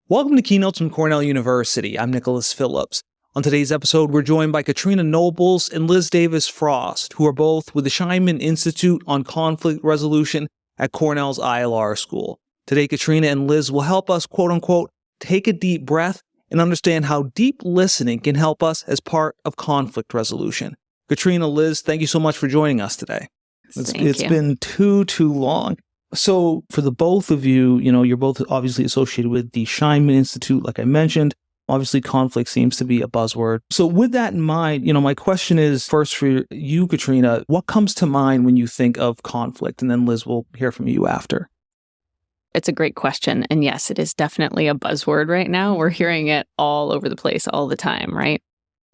Welcome to Keynotes from Cornell University. I'm Nicholas Phillips. On today's episode, we're joined by Katrina Nobles and Liz Davis Frost, who are both with the Scheinman Institute on Conflict Resolution at Cornell's ILR School. Today, Katrina and Liz will help us, quote unquote, take a deep breath and understand how deep listening can help us as part of conflict resolution. Katrina, Liz, thank you so much for joining us today. It's been too long. So for the both of you, you're both obviously associated with the Scheinman Institute, like I mentioned. Obviously, conflict seems to be a buzzword. So with that in mind, my question is first for you, Katrina, what comes to mind when you think of conflict? And then Liz, we'll hear from you after. It's a great question. And yes, it is definitely a buzzword right now. We're hearing it all over the place all the time, right?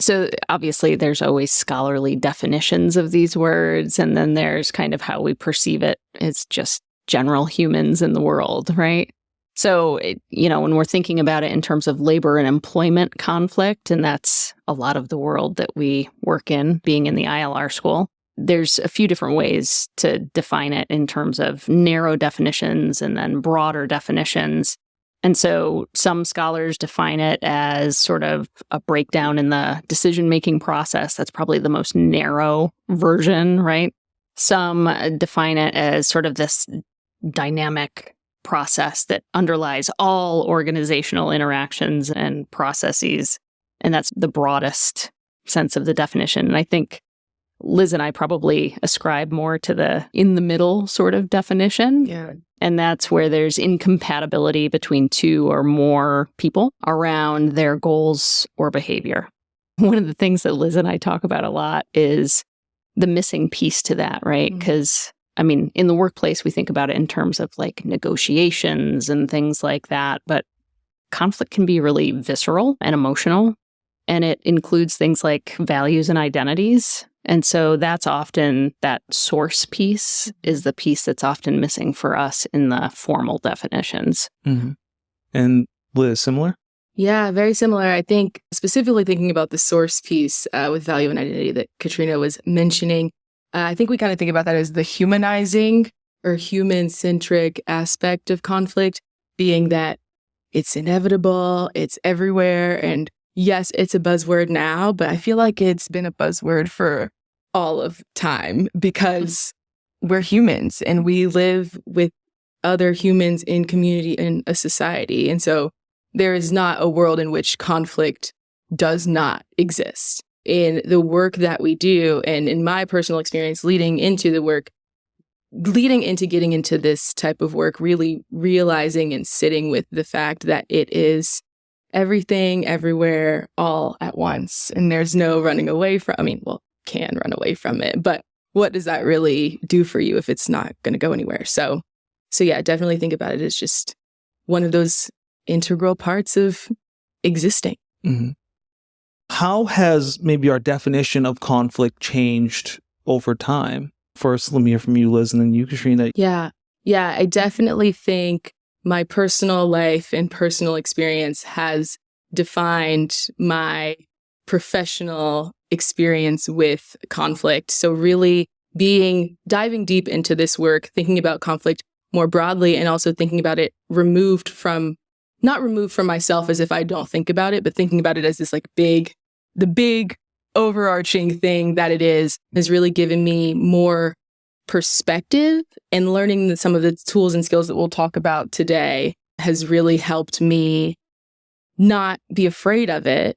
So obviously, there's always scholarly definitions of these words. And then there's kind of how we perceive it as just general humans in the world, right? So, when we're thinking about it in terms of labor and employment conflict, and that's a lot of the world that we work in, being in the ILR school, there's a few different ways to define it in terms of narrow definitions and then broader definitions. And so some scholars define it as sort of a breakdown in the decision-making process. That's probably the most narrow version, right? Some define it as sort of this dynamic process that underlies all organizational interactions and processes. And that's the broadest sense of the definition. And I think Liz and I probably ascribe more to the in the middle sort of definition. Yeah. And that's where there's incompatibility between two or more people around their goals or behavior. One of the things that Liz and I talk about a lot is the missing piece to that, right? Because in the workplace, we think about it in terms of like negotiations and things like that. But conflict can be really visceral and emotional. And it includes things like values and identities. And so that's often that source piece is the piece that's often missing for us in the formal definitions. Mm-hmm. And Liz, similar? Yeah, very similar. I think specifically thinking about the source piece with value and identity that Katrina was mentioning, I think we kind of think about that as the humanizing or human-centric aspect of conflict, being that it's inevitable, it's everywhere, and yes, it's a buzzword now, but I feel like it's been a buzzword for all of time because we're humans and we live with other humans in community in a society. And so there is not a world in which conflict does not exist. In the work that we do, and in my personal experience leading into getting into this type of work, really realizing and sitting with the fact that it is everything, everywhere, all at once. And there's no running away from, can run away from it, but what does that really do for you if it's not going to go anywhere? So yeah, definitely think about it as just one of those integral parts of existing. Mm-hmm. How has maybe our definition of conflict changed over time? First, let me hear from you, Liz, and then you, Katrina. Yeah, I definitely think my personal life and personal experience has defined my professional experience with conflict. So really diving deep into this work, thinking about conflict more broadly, and also thinking about it not removed from myself as if I don't think about it, but thinking about it as this the big overarching thing that it is, has really given me more perspective, and learning some of the tools and skills that we'll talk about today has really helped me not be afraid of it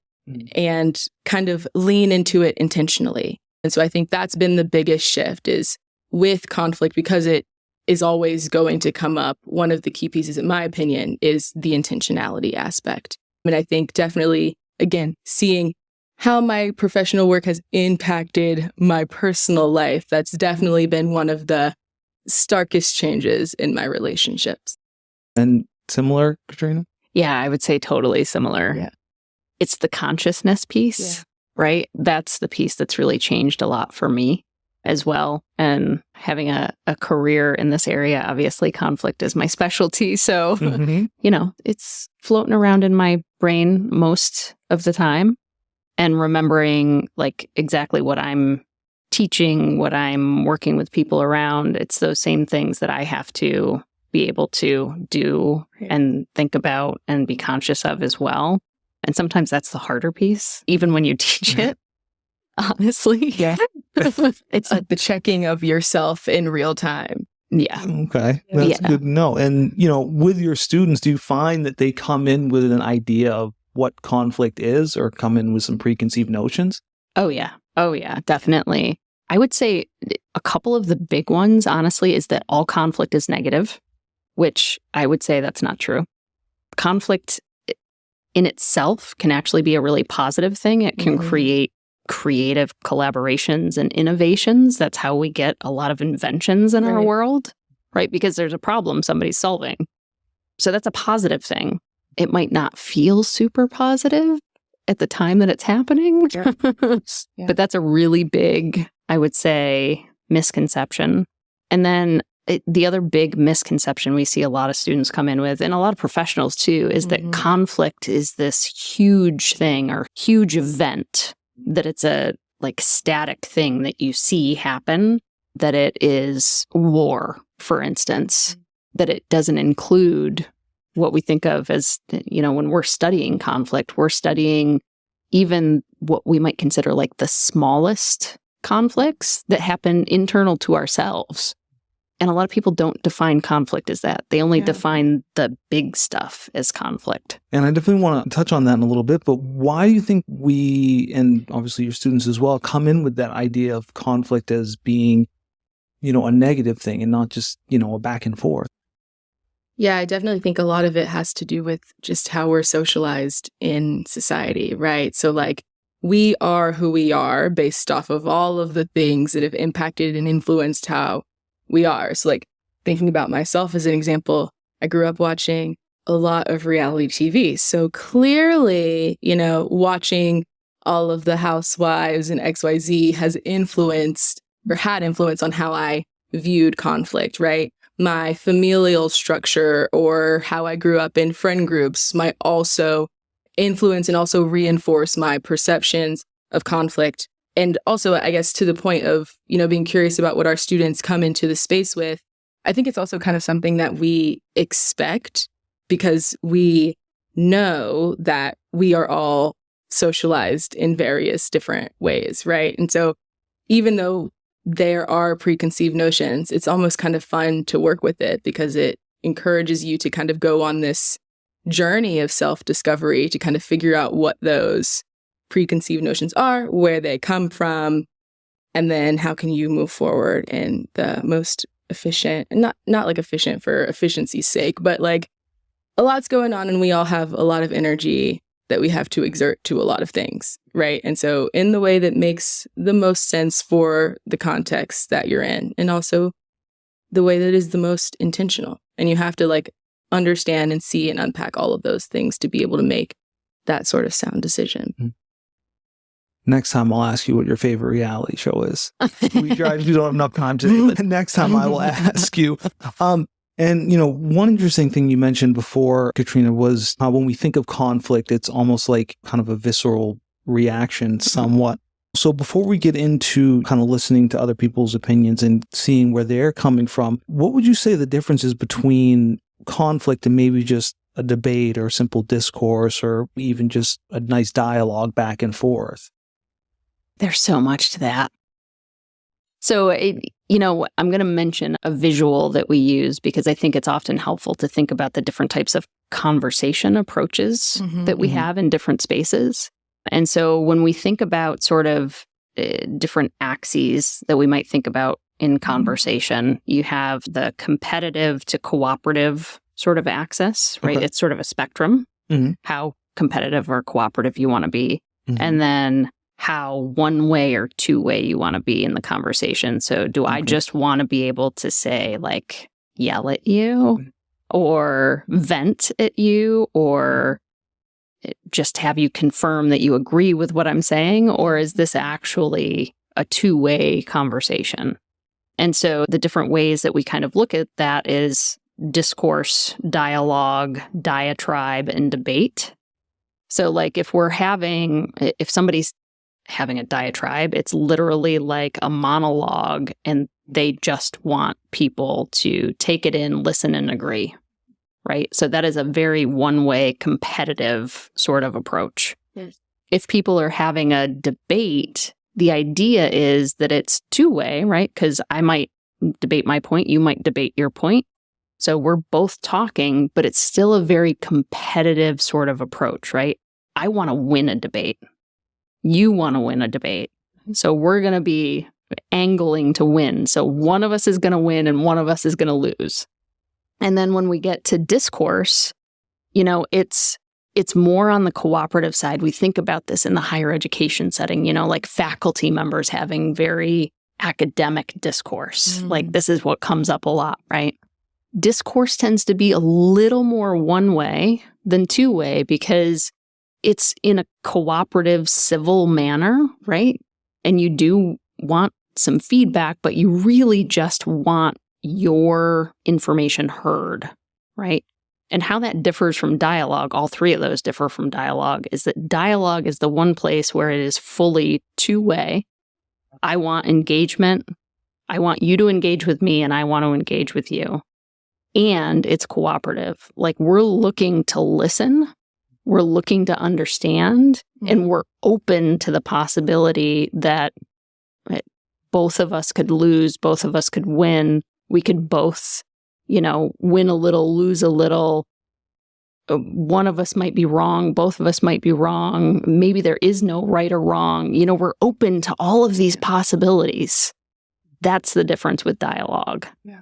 and kind of lean into it intentionally. And so I think that's been the biggest shift is with conflict, because it is always going to come up. One of the key pieces, in my opinion, is the intentionality aspect. I think definitely, again, seeing how my professional work has impacted my personal life, that's definitely been one of the starkest changes in my relationships. And similar, Katrina? Yeah, I would say totally similar. Yeah. It's the consciousness piece, right? That's the piece that's really changed a lot for me as well. And having a career in this area, obviously conflict is my specialty. So, it's floating around in my brain most of the time. And remembering like exactly what I'm teaching, what I'm working with people around, it's those same things that I have to be able to do and think about and be conscious of as well. And sometimes that's the harder piece, even when you teach it, honestly. Yeah. It's like the checking of yourself in real time. Yeah. Okay. That's good to know. And, with your students, do you find that they come in with an idea of what conflict is or come in with some preconceived notions? Oh, yeah. Oh, yeah, definitely. I would say a couple of the big ones, honestly, is that all conflict is negative, which I would say that's not true. Conflict in itself can actually be a really positive thing. It can create creative collaborations and innovations. That's how we get a lot of inventions in our world, right? Because there's a problem somebody's solving. So that's a positive thing. It might not feel super positive at the time that it's happening, but that's a really big, I would say, misconception. And then the other big misconception we see a lot of students come in with, and a lot of professionals too, is that conflict is this huge thing or huge event, that it's a static thing that you see happen, that it is war, for instance, that it doesn't include what we think of as, when we're studying conflict, we're studying even what we might consider like the smallest conflicts that happen internal to ourselves. And a lot of people don't define conflict as that. They only define the big stuff as conflict. And I definitely want to touch on that in a little bit, but why do you think we, and obviously your students as well, come in with that idea of conflict as being, a negative thing and not just, a back and forth? Yeah, I definitely think a lot of it has to do with just how we're socialized in society, right? So we are who we are based off of all of the things that have impacted and influenced how we are. So thinking about myself as an example, I grew up watching a lot of reality TV. So clearly, watching all of the housewives and XYZ has influenced or had influence on how I viewed conflict, right? My familial structure or how I grew up in friend groups might also influence and also reinforce my perceptions of conflict. And also, I guess, to the point of, being curious about what our students come into the space with, I think it's also kind of something that we expect because we know that we are all socialized in various different ways, right? And so even though there are preconceived notions, it's almost kind of fun to work with it because it encourages you to kind of go on this journey of self-discovery to kind of figure out what those preconceived notions are, where they come from, and then how can you move forward in the most efficient, and not efficient for efficiency's sake, but a lot's going on and we all have a lot of energy that we have to exert to a lot of things, right? And so in the way that makes the most sense for the context that you're in, and also the way that is the most intentional. And you have to understand and see and unpack all of those things to be able to make that sort of sound decision. Next time I'll ask you what your favorite reality show is. We don't have enough time to, but next time I will ask you. And, one interesting thing you mentioned before, Katrina, was how when we think of conflict, it's almost like kind of a visceral reaction somewhat. So before we get into kind of listening to other people's opinions and seeing where they're coming from, what would you say the difference is between conflict and maybe just a debate or simple discourse or even just a nice dialogue back and forth? There's so much to that. So, I'm going to mention a visual that we use because I think it's often helpful to think about the different types of conversation approaches that we have in different spaces. And so when we think about sort of different axes that we might think about in conversation, you have the competitive to cooperative sort of axis, right? It's sort of a spectrum, how competitive or cooperative you want to be. And then how one way or two way you want to be in the conversation. So do I just want to be able to say yell at you or vent at you or just have you confirm that you agree with what I'm saying? Or is this actually a two-way conversation? And so the different ways that we kind of look at that is discourse, dialogue, diatribe, and debate. So if somebody's having a diatribe, it's literally like a monologue and They just want people to take it in, listen, and agree, right? So that is a very one-way competitive sort of approach. Yes. If people are having a debate, the idea is that it's two-way, right? Because I might debate my point, you might debate your point. So we're both talking, but it's still a very competitive sort of approach, right? I want to win a debate. You want to win a debate. So we're going to be angling to win. So one of us is going to win and one of us is going to lose. And then when we get to discourse, it's more on the cooperative side. We think about this in the higher education setting, like faculty members having very academic discourse. Like this is what comes up a lot, right? Discourse tends to be a little more one-way than two-way because it's in a cooperative, civil manner, right? And you do want some feedback, but you really just want your information heard, right? And how that differs from dialogue, all three of those differ from dialogue, is that dialogue is the one place where it is fully two-way. I want engagement. I want you to engage with me, and I want to engage with you. And it's cooperative. Like we're looking to listen, we're looking to understand, and we're open to the possibility that both of us could lose, both of us could win. We could both, win a little, lose a little. One of us might be wrong, both of us might be wrong. Maybe there is no right or wrong. We're open to all of these possibilities. That's the difference with dialogue. Yeah.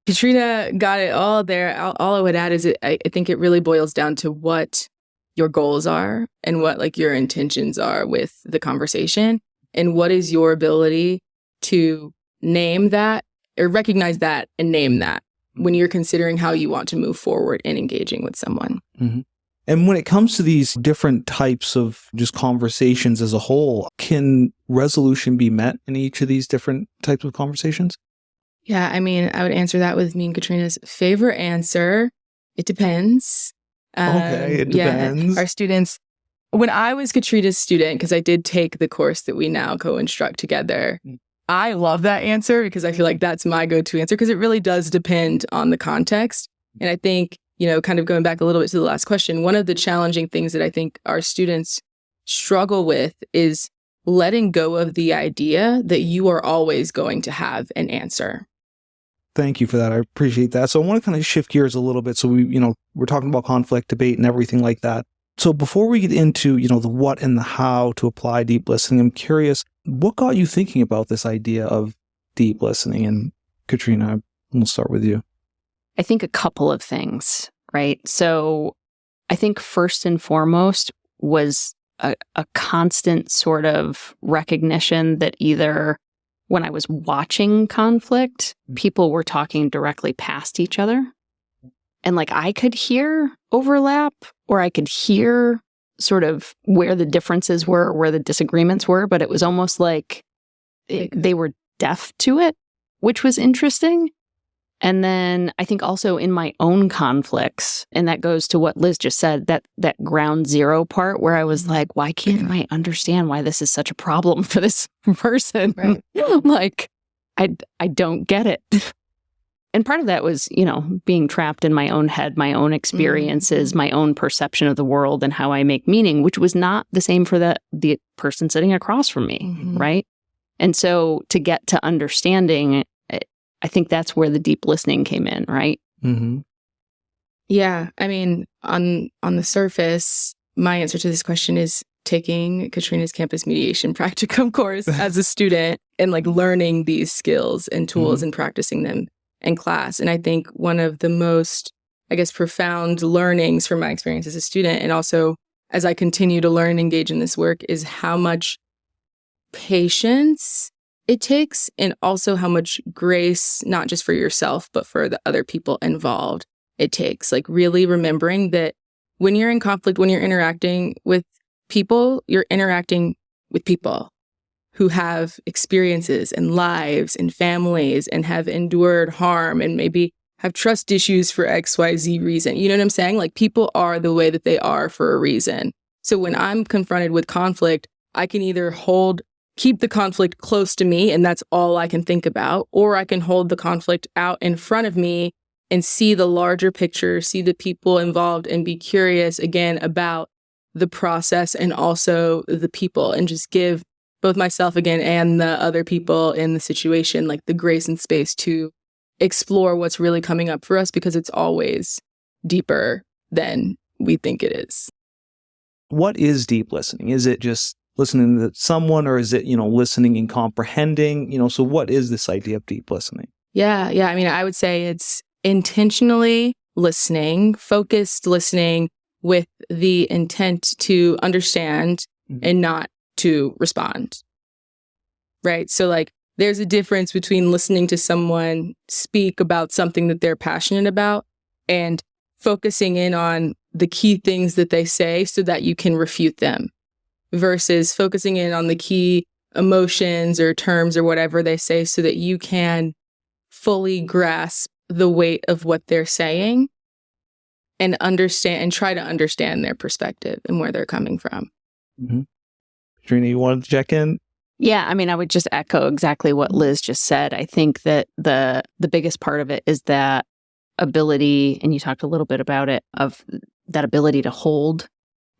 Katrina got it all there. All I would add is I think it really boils down to what your goals are and what your intentions are with the conversation, and what is your ability to name that or recognize that and name that when you're considering how you want to move forward in engaging with someone. Mm-hmm. And when it comes to these different types of just conversations as a whole, can resolution be met in each of these different types of conversations? Yeah, I would answer that with me and Katrina's favorite answer. It depends. Okay, it depends. Yeah, our students, when I was Katrina's student, because I did take the course that we now co-instruct together, I love that answer because I feel like that's my go-to answer because it really does depend on the context. And I think, kind of going back a little bit to the last question, one of the challenging things that I think our students struggle with is letting go of the idea that you are always going to have an answer. Thank you for that. I appreciate that. So I want to kind of shift gears a little bit. So we're talking about conflict, debate, and everything like that. So before we get into, the what and the how to apply deep listening, I'm curious, what got you thinking about this idea of deep listening? And Katrina, we'll start with you. I think a couple of things, right? So I think first and foremost was a constant sort of recognition that either when I was watching conflict, people were talking directly past each other. And I could hear overlap, or I could hear sort of where the differences were, or where the disagreements were, but it was almost like they were deaf to it, which was interesting. And then I think also in my own conflicts, and that goes to what Liz just said, that ground zero part where I was like, why can't I understand why this is such a problem for this person? Right. I don't get it. And part of that was, being trapped in my own head, my own experiences, my own perception of the world and how I make meaning, which was not the same for the person sitting across from me, right? And so to get to understanding, I think that's where the deep listening came in, right? Mm-hmm. Yeah. On the surface, my answer to this question is taking Katrina's campus mediation practicum course as a student and learning these skills and tools and practicing them in class. And I think one of the most, profound learnings from my experience as a student, and also as I continue to learn and engage in this work, is how much patience it takes, and also how much grace, not just for yourself, but for the other people involved, it takes. Really remembering that when you're in conflict, when you're interacting with people, you're interacting with people who have experiences and lives and families and have endured harm and maybe have trust issues for XYZ reason. You know what I'm saying? People are the way that they are for a reason. So when I'm confronted with conflict, I can either hold keep the conflict close to me and that's all I can think about, or I can hold the conflict out in front of me and see the larger picture, see the people involved, and be curious again about the process and also the people, and just give both myself again and the other people in the situation like the grace and space to explore what's really coming up for us, because it's always deeper than we think it is. What is deep listening? Is it just listening to someone, or is it, listening and comprehending? So what is this idea of deep listening? Yeah. I mean, I would say it's intentionally listening, focused listening with the intent to understand and not to respond. Right? So like there's a difference between listening to someone speak about something that they're passionate about and focusing in on the key things that they say so that you can refute them, versus focusing in on the key emotions or terms or whatever they say so that you can fully grasp the weight of what they're saying and understand and try to understand their perspective and where they're coming from. Mm-hmm. Katrina, you wanted to check in? Yeah, I mean, I would just echo exactly what Liz just said. I think that the biggest part of it is that ability, and you talked a little bit about it, of that ability to hold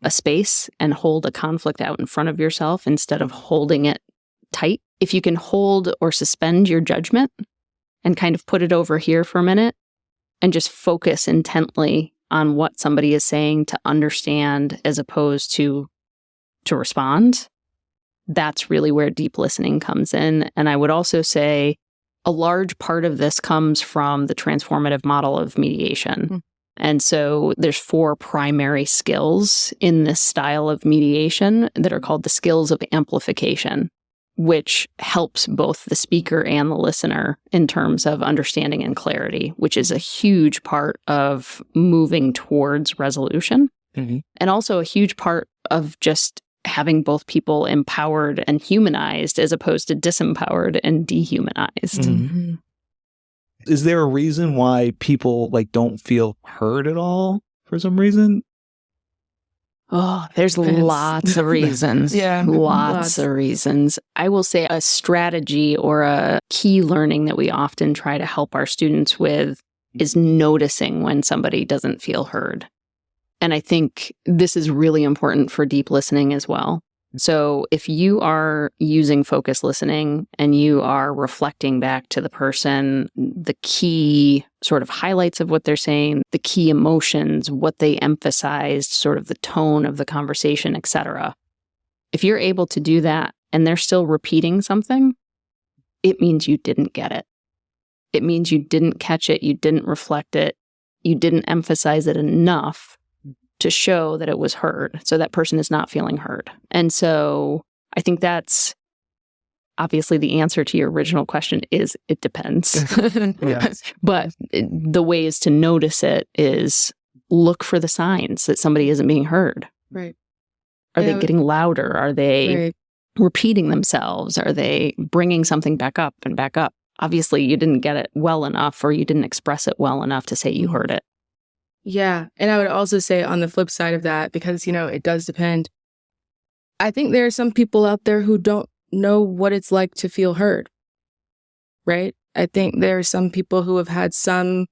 a space and hold a conflict out in front of yourself instead of holding it tight. If you can hold or suspend your judgment and kind of put it over here for a minute and just focus intently on what somebody is saying to understand as opposed to respond, that's really where deep listening comes in. And I would also say a large part of this comes from the transformative model of mediation. Mm-hmm. And so there's 4 primary skills in this style of mediation that are called the skills of amplification, which helps both the speaker and the listener in terms of understanding and clarity, which is a huge part of moving towards resolution. Mm-hmm. And also a huge part of just having both people empowered and humanized as opposed to disempowered and dehumanized. Mm-hmm. Is there a reason why people don't feel heard at all for some reason? Oh, there's lots of reasons. Yeah. Lots of reasons. I will say a strategy or a key learning that we often try to help our students with is noticing when somebody doesn't feel heard. And I think this is really important for deep listening as well. So if you are using focus listening and you are reflecting back to the person the key sort of highlights of what they're saying, the key emotions, what they emphasized, sort of the tone of the conversation, etc. If you're able to do that and they're still repeating something, it means you didn't get it. It means you didn't catch it, you didn't reflect it, you didn't emphasize it enough to show that it was heard. So that person is not feeling heard. And so I think that's obviously the answer to your original question is it depends. Yes. But the ways to notice it is look for the signs that somebody isn't being heard. Right. Are they getting louder? Are they repeating themselves? Are they bringing something back up and back up? Obviously, you didn't get it well enough or you didn't express it well enough to say you heard it. Yeah. And I would also say on the flip side of that, because, it does depend. I think there are some people out there who don't know what it's like to feel heard, right? I think there are some people who have had some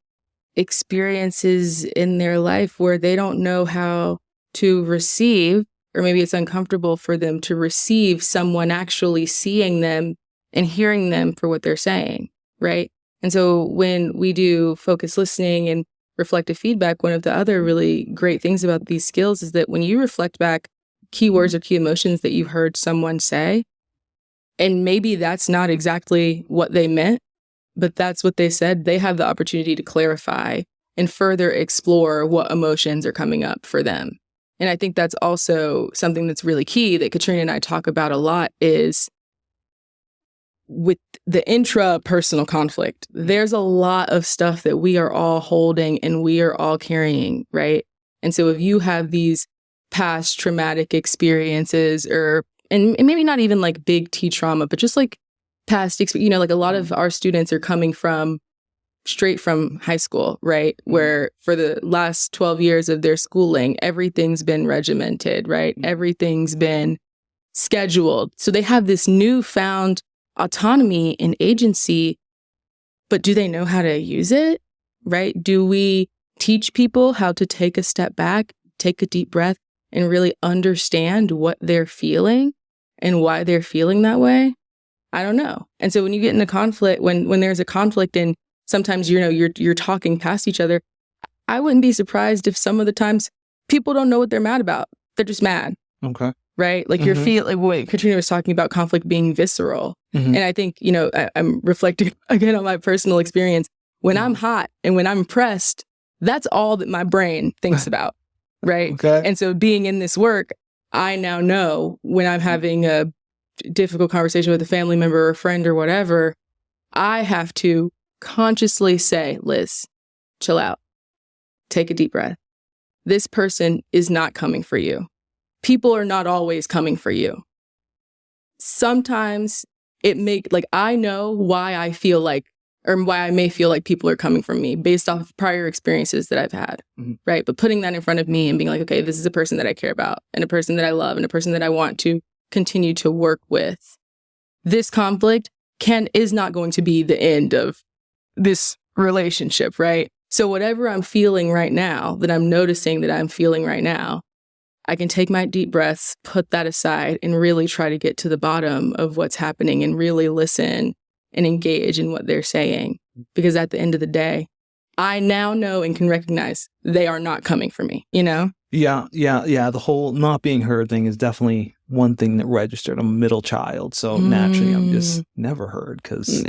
experiences in their life where they don't know how to receive, or maybe it's uncomfortable for them to receive someone actually seeing them and hearing them for what they're saying, right? And so when we do focused listening and reflective feedback, one of the other really great things about these skills is that when you reflect back key words or key emotions that you heard someone say, and maybe that's not exactly what they meant, but that's what they said, they have the opportunity to clarify and further explore what emotions are coming up for them. And I think that's also something that's really key that Katrina and I talk about a lot is with the intrapersonal conflict, there's a lot of stuff that we are all holding and we are all carrying, right? And so if you have these past traumatic experiences and maybe not even like big T trauma, but just like past experience, like a lot of our students are coming straight from high school, right? Where for the last 12 years of their schooling, everything's been regimented, right? Everything's been scheduled. So they have this newfound autonomy and agency, but do they know how to use it? Right? Do we teach people how to take a step back, take a deep breath, and really understand what they're feeling and why they're feeling that way? I don't know. And so when you get in a conflict, when there's a conflict and sometimes, you're talking past each other, I wouldn't be surprised if some of the times people don't know what they're mad about. They're just mad. Okay. Right? Like you're feeling, what Katrina was talking about, conflict being visceral. And I think, I'm reflecting again on my personal experience. When I'm hot and when I'm pressed, that's all that my brain thinks about. Right? Okay. And so being in this work, I now know when I'm having a difficult conversation with a family member or a friend or whatever, I have to consciously say, Liz, chill out. Take a deep breath. This person is not coming for you. People are not always coming for you. Sometimes I know why I feel like, or why I may feel like people are coming from me based off of prior experiences that I've had, right? But putting that in front of me and being like, okay, this is a person that I care about and a person that I love and a person that I want to continue to work with. This conflict is not going to be the end of this relationship, right? So whatever I'm feeling right now, that I'm noticing that I'm feeling right now, I can take my deep breaths, put that aside, and really try to get to the bottom of what's happening and really listen and engage in what they're saying. Because at the end of the day, I now know and can recognize they are not coming for me, Yeah. The whole not being heard thing is definitely one thing that registered. I'm a middle child, so naturally I'm just never heard because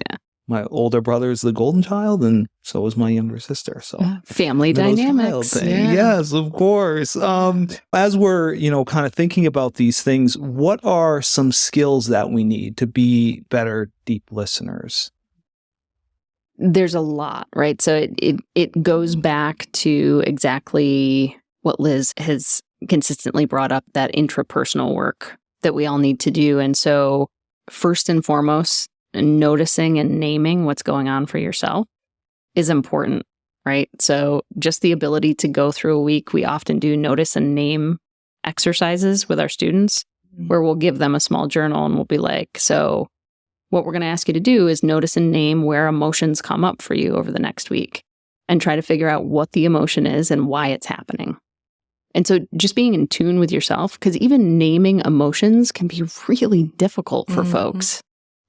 my older brother is the golden child, and so is my younger sister. So family dynamics. Yeah. Yes, of course. As we're, kind of thinking about these things, what are some skills that we need to be better deep listeners? There's a lot, right? So it goes back to exactly what Liz has consistently brought up, that intrapersonal work that we all need to do. And so first and foremost, noticing and naming what's going on for yourself is important, right? So just the ability to go through a week, we often do notice and name exercises with our students where we'll give them a small journal and we'll be like, so what we're going to ask you to do is notice and name where emotions come up for you over the next week and try to figure out what the emotion is and why it's happening. And so just being in tune with yourself, because even naming emotions can be really difficult for folks.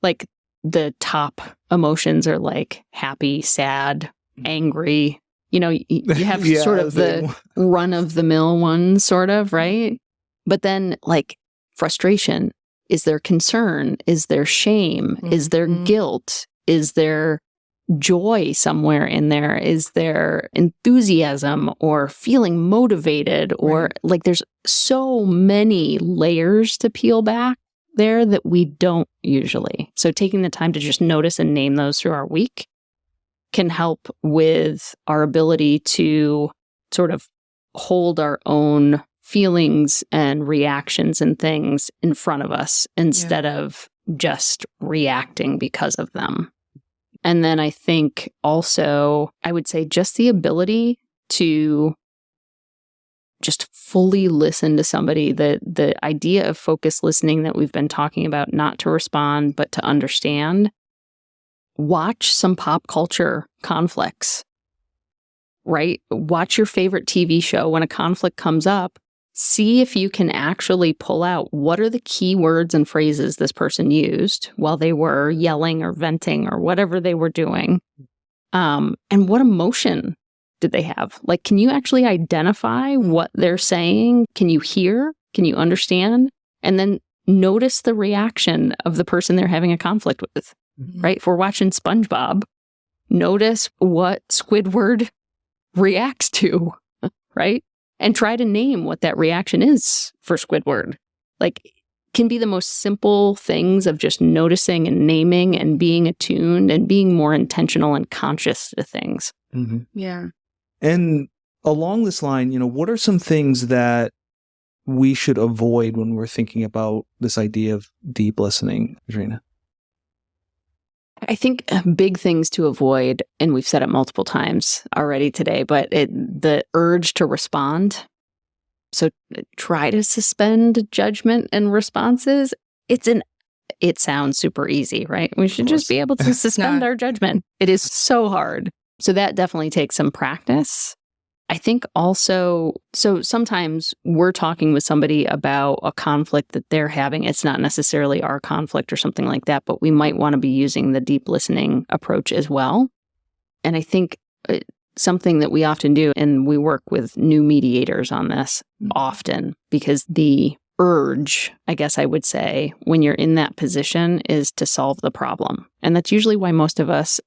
Like the top emotions are like happy, sad, angry. You have sort of the run-of-the-mill ones, sort of, right? But then like frustration, is there concern? Is there shame? Is there guilt? Is there joy somewhere in there? Is there enthusiasm or feeling motivated? Or like there's so many layers to peel back there that we don't usually. So taking the time to just notice and name those through our week can help with our ability to sort of hold our own feelings and reactions and things in front of us instead of just reacting because of them. And then I think also, I would say just the ability to just fully listen to somebody, the idea of focused listening that we've been talking about, not to respond, but to understand. Watch some pop culture conflicts, right? Watch your favorite TV show. When a conflict comes up, see if you can actually pull out what are the key words and phrases this person used while they were yelling or venting or whatever they were doing. And what emotion did they have? Like, can you actually identify what they're saying? Can you hear? Can you understand? And then notice the reaction of the person they're having a conflict with, right? If we're watching SpongeBob, notice what Squidward reacts to, right? And try to name what that reaction is for Squidward. Like, can be the most simple things of just noticing and naming and being attuned and being more intentional and conscious to things. Yeah. And along this line, what are some things that we should avoid when we're thinking about this idea of deep listening, Katrina? I think big things to avoid, and we've said it multiple times already today, but the urge to respond. So try to suspend judgment and responses. It sounds super easy, right? We should just be able to suspend our judgment. It is so hard. So that definitely takes some practice. I think also, so sometimes we're talking with somebody about a conflict that they're having. It's not necessarily our conflict or something like that, but we might want to be using the deep listening approach as well. And I think something that we often do, and we work with new mediators on this often, because the urge, I guess I would say, when you're in that position is to solve the problem. And that's usually why most of us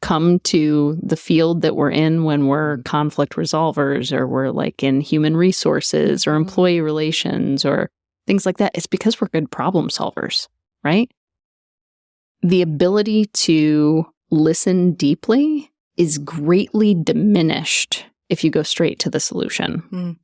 come to the field that we're in when we're conflict resolvers, or we're like in human resources or employee relations or things like that. It's because we're good problem solvers, right? The ability to listen deeply is greatly diminished if you go straight to the solution.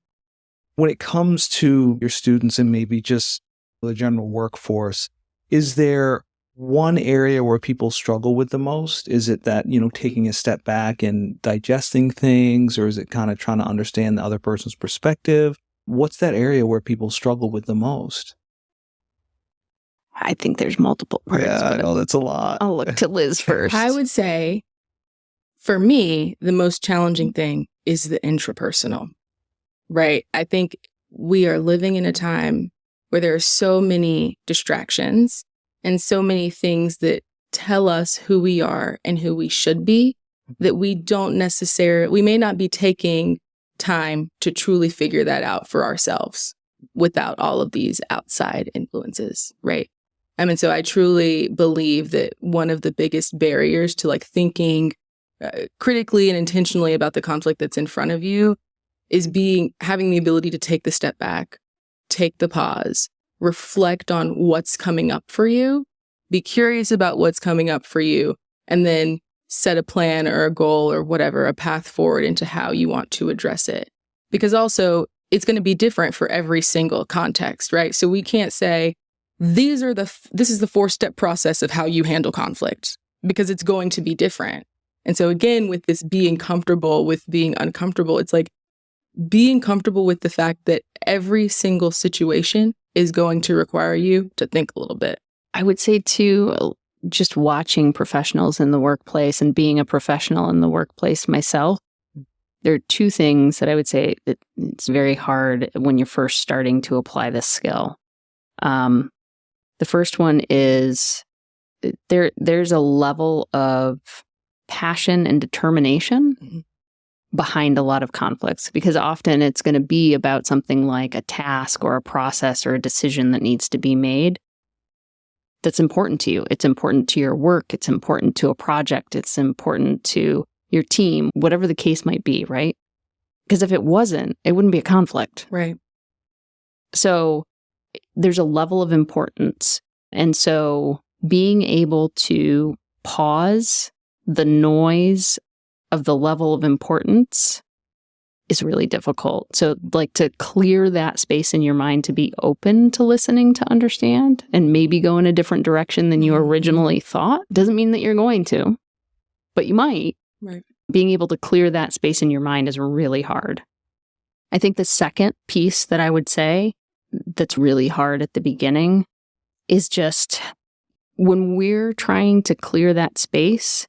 When it comes to your students and maybe just the general workforce, is there one area where people struggle with the most? Is it that, taking a step back and digesting things, or is it kind of trying to understand the other person's perspective? What's that area where people struggle with the most? I think there's multiple parts. Yeah, I know that's a lot. I'll look to Liz first. I would say, for me, the most challenging thing is the intrapersonal, right? I think we are living in a time where there are so many distractions and so many things that tell us who we are and who we should be, that we may not be taking time to truly figure that out for ourselves without all of these outside influences, right? So I truly believe that one of the biggest barriers to thinking critically and intentionally about the conflict that's in front of you is having the ability to take the step back, take the pause, reflect on what's coming up for you, be curious about what's coming up for you, and then set a plan or a goal or whatever, a path forward into how you want to address it. Because also, it's going to be different for every single context, right? So we can't say, this is the 4-step process of how you handle conflict, because it's going to be different. And so again, with this being comfortable with being uncomfortable, it's like being comfortable with the fact that every single situation is going to require you to think a little bit. I would say too, just watching professionals in the workplace and being a professional in the workplace myself, there are 2 things that I would say that it's very hard when you're first starting to apply this skill. The first one is there's a level of passion and determination behind a lot of conflicts, because often it's going to be about something like a task or a process or a decision that needs to be made that's important to you. It's important to your work. It's important to a project. It's important to your team, whatever the case might be, right? Because if it wasn't, it wouldn't be a conflict. Right. So there's a level of importance. And so being able to pause the noise of the level of importance is really difficult. So to clear that space in your mind to be open to listening to understand and maybe go in a different direction than you originally thought doesn't mean that you're going to, but you might. Right. Being able to clear that space in your mind is really hard. I think the second piece that I would say that's really hard at the beginning is just when we're trying to clear that space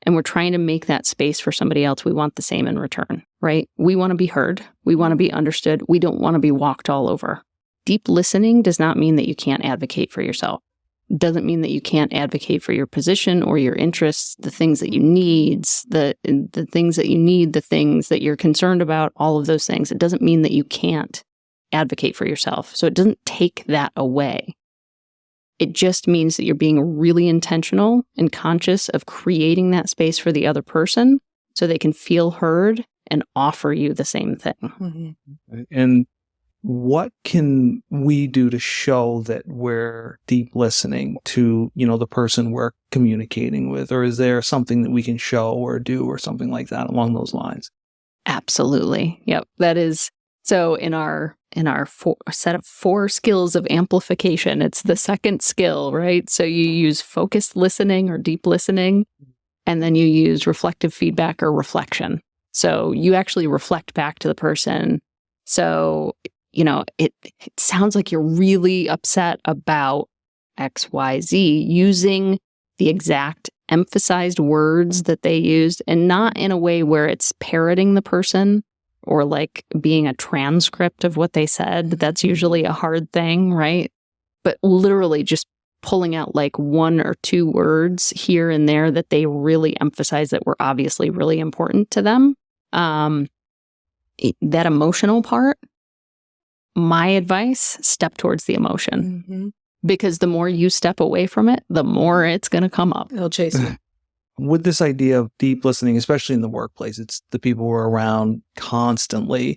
and we're trying to make that space for somebody else, we want the same in return, right? We want to be heard. We want to be understood. We don't want to be walked all over. Deep listening does not mean that you can't advocate for yourself. It doesn't mean that you can't advocate for your position or your interests, the things that you need, the things that you need, the things that you're concerned about, all of those things. It doesn't mean that you can't advocate for yourself. So it doesn't take that away. It just means that you're being really intentional and conscious of creating that space for the other person so they can feel heard and offer you the same thing. Mm-hmm. And what can we do to show that we're deep listening to, the person we're communicating with? Or is there something that we can show or do or something like that along those lines? Absolutely. Yep. That is. So in our set of 4 skills of amplification, it's the second skill, right? So you use focused listening or deep listening, and then you use reflective feedback or reflection. So you actually reflect back to the person, So, it sounds like you're really upset about XYZ, using the exact emphasized words that they used, and not in a way where it's parroting the person or like being a transcript of what they said. That's usually a hard thing, right? But literally just pulling out like one or two words here and there that they really emphasize that were obviously really important to them. That emotional part, my advice, step towards the emotion. Mm-hmm. Because the more you step away from it, the more it's going to come up. It'll chase you. With this idea of deep listening, especially in the workplace, it's the people we're around constantly.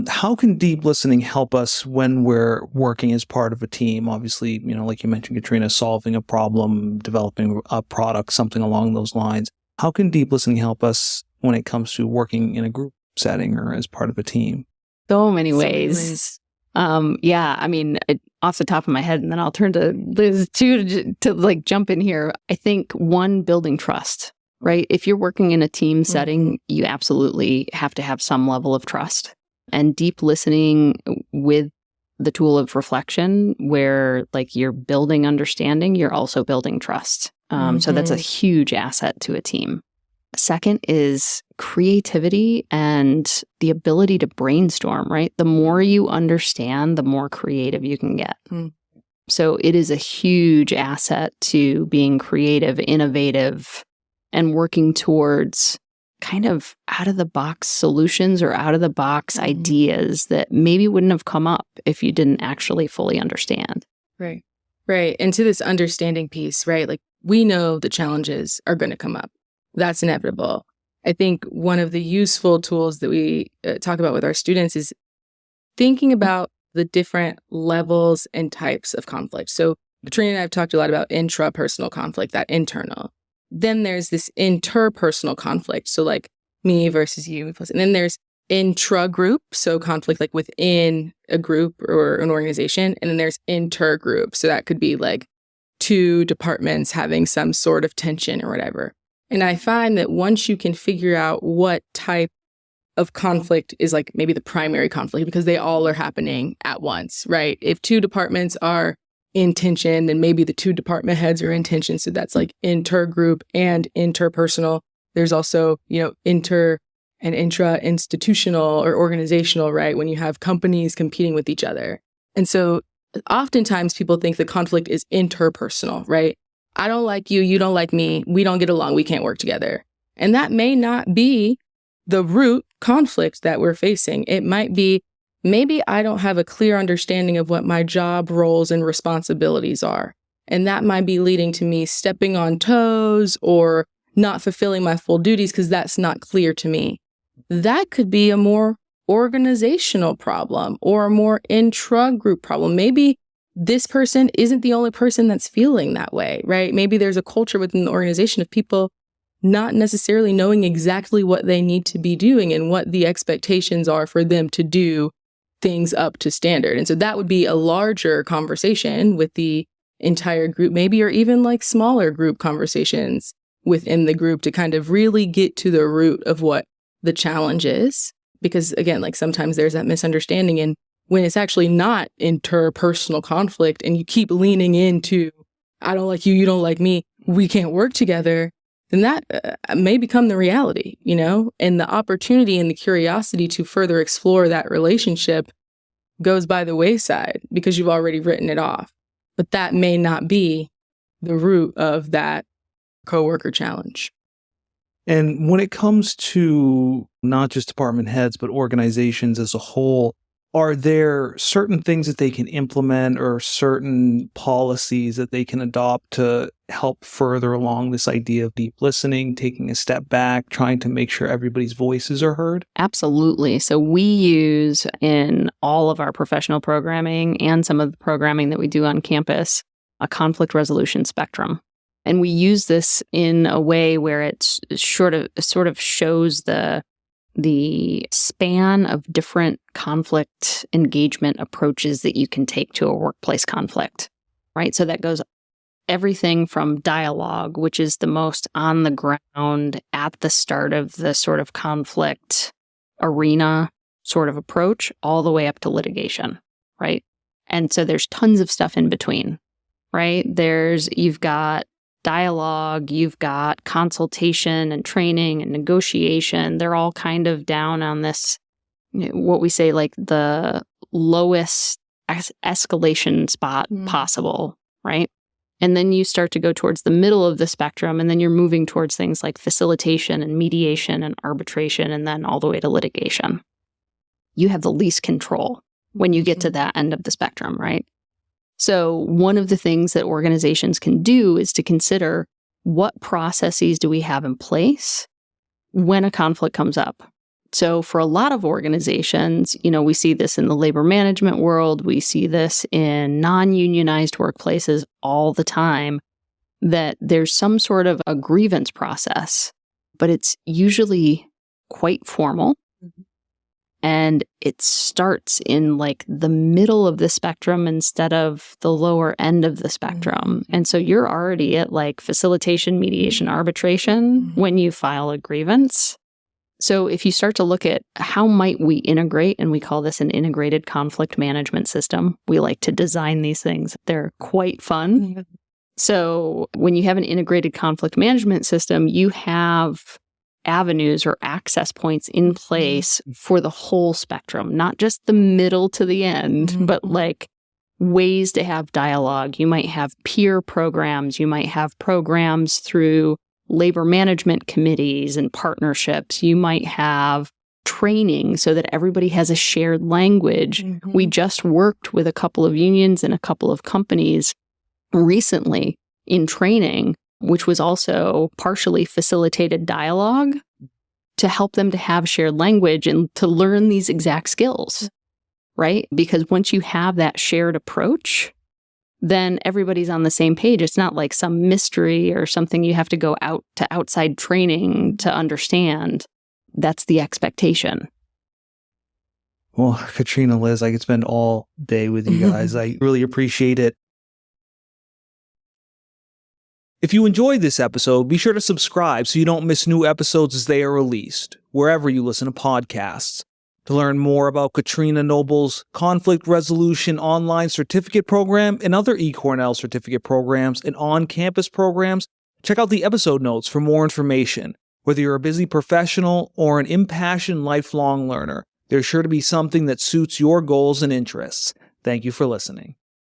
How can deep listening help us when we're working as part of a team? Obviously, like you mentioned, Katrina, solving a problem, developing a product, something along those lines. How can deep listening help us when it comes to working in a group setting or as part of a team? So many ways. Off the top of my head, and then I'll turn to Liz too to like jump in here. I think one, building trust, right? If you're working in a team setting, you absolutely have to have some level of trust. And deep listening with the tool of reflection, where like you're building understanding, you're also building trust. So that's a huge asset to a team. Second is creativity and the ability to brainstorm, right? The more you understand, the more creative you can get. So it is a huge asset to being creative, innovative, and working towards kind of out-of-the-box solutions or out-of-the-box ideas that maybe wouldn't have come up if you didn't actually fully understand. Right. And to this understanding piece, right? Like, we know the challenges are going to come up. That's inevitable. I think one of the useful tools that we talk about with our students is thinking about the different levels and types of conflict. So Katrina and I have talked a lot about intrapersonal conflict, that internal. Then there's this interpersonal conflict. So like me versus you. And then there's intra-group, so conflict like within a group or an organization. And then there's intergroup. So that could be like two departments having some sort of tension or whatever. And I find that once you can figure out what type of conflict is like maybe the primary conflict, because they all are happening at once, right? If two departments are in tension, then maybe the two department heads are in tension. So that's like intergroup and interpersonal. There's also, inter and intra-institutional or organizational, right? When you have companies competing with each other. And so oftentimes people think the conflict is interpersonal, right? I don't like you, you don't like me, we don't get along, we can't work together. And that may not be the root conflict that we're facing. It might be, maybe I don't have a clear understanding of what my job roles and responsibilities are. And that might be leading to me stepping on toes or not fulfilling my full duties because that's not clear to me. That could be a more organizational problem or a more intra-group problem. Maybe this person isn't the only person that's feeling that way, right? Maybe there's a culture within the organization of people not necessarily knowing exactly what they need to be doing and what the expectations are for them to do things up to standard. And so that would be a larger conversation with the entire group, maybe, or even like smaller group conversations within the group to kind of really get to the root of what the challenge is. Because again, like sometimes there's that misunderstanding, and when it's actually not interpersonal conflict and you keep leaning into, I don't like you, you don't like me, we can't work together, then that may become the reality, and the opportunity and the curiosity to further explore that relationship goes by the wayside because you've already written it off. But that may not be the root of that coworker challenge. And when it comes to not just department heads, but organizations as a whole, are there certain things that they can implement or certain policies that they can adopt to help further along this idea of deep listening, taking a step back, trying to make sure everybody's voices are heard? Absolutely. So we use in all of our professional programming and some of the programming that we do on campus, a conflict resolution spectrum. And we use this in a way where it's sort of shows the span of different conflict engagement approaches that you can take to a workplace conflict, right? So that goes everything from dialogue, which is the most on the ground at the start of the sort of conflict arena, sort of approach all the way up to litigation, right? And so there's tons of stuff in between, right? You've got dialogue, you've got consultation and training and negotiation. They're all kind of down on this, what we say, like the lowest escalation spot possible, right? And then you start to go towards the middle of the spectrum, and then you're moving towards things like facilitation and mediation and arbitration, and then all the way to litigation. You have the least control when you get to that end of the spectrum, right? So one of the things that organizations can do is to consider, what processes do we have in place when a conflict comes up? So for a lot of organizations, we see this in the labor management world, we see this in non-unionized workplaces all the time, that there's some sort of a grievance process, but it's usually quite formal. And it starts in like the middle of the spectrum instead of the lower end of the spectrum. And so you're already at like facilitation, mediation, arbitration when you file a grievance. So if you start to look at how might we integrate, and we call this an integrated conflict management system. We like to design these things. They're quite fun. So when you have an integrated conflict management system, you have avenues or access points in place for the whole spectrum, not just the middle to the end, but like ways to have dialogue. You might have peer programs. You might have programs through labor management committees and partnerships. You might have training so that everybody has a shared language. We just worked with a couple of unions and a couple of companies recently in training, which was also partially facilitated dialogue, to help them to have shared language and to learn these exact skills, right? Because once you have that shared approach, then everybody's on the same page. It's not like some mystery or something you have to go out to outside training to understand. That's the expectation. Well, Katrina, Liz, I could spend all day with you guys. I really appreciate it. If you enjoyed this episode, be sure to subscribe so you don't miss new episodes as they are released, wherever you listen to podcasts. To learn more about Katrina Noble's Conflict Resolution Online Certificate Program and other eCornell certificate programs and on-campus programs, check out the episode notes for more information. Whether you're a busy professional or an impassioned lifelong learner, there's sure to be something that suits your goals and interests. Thank you for listening.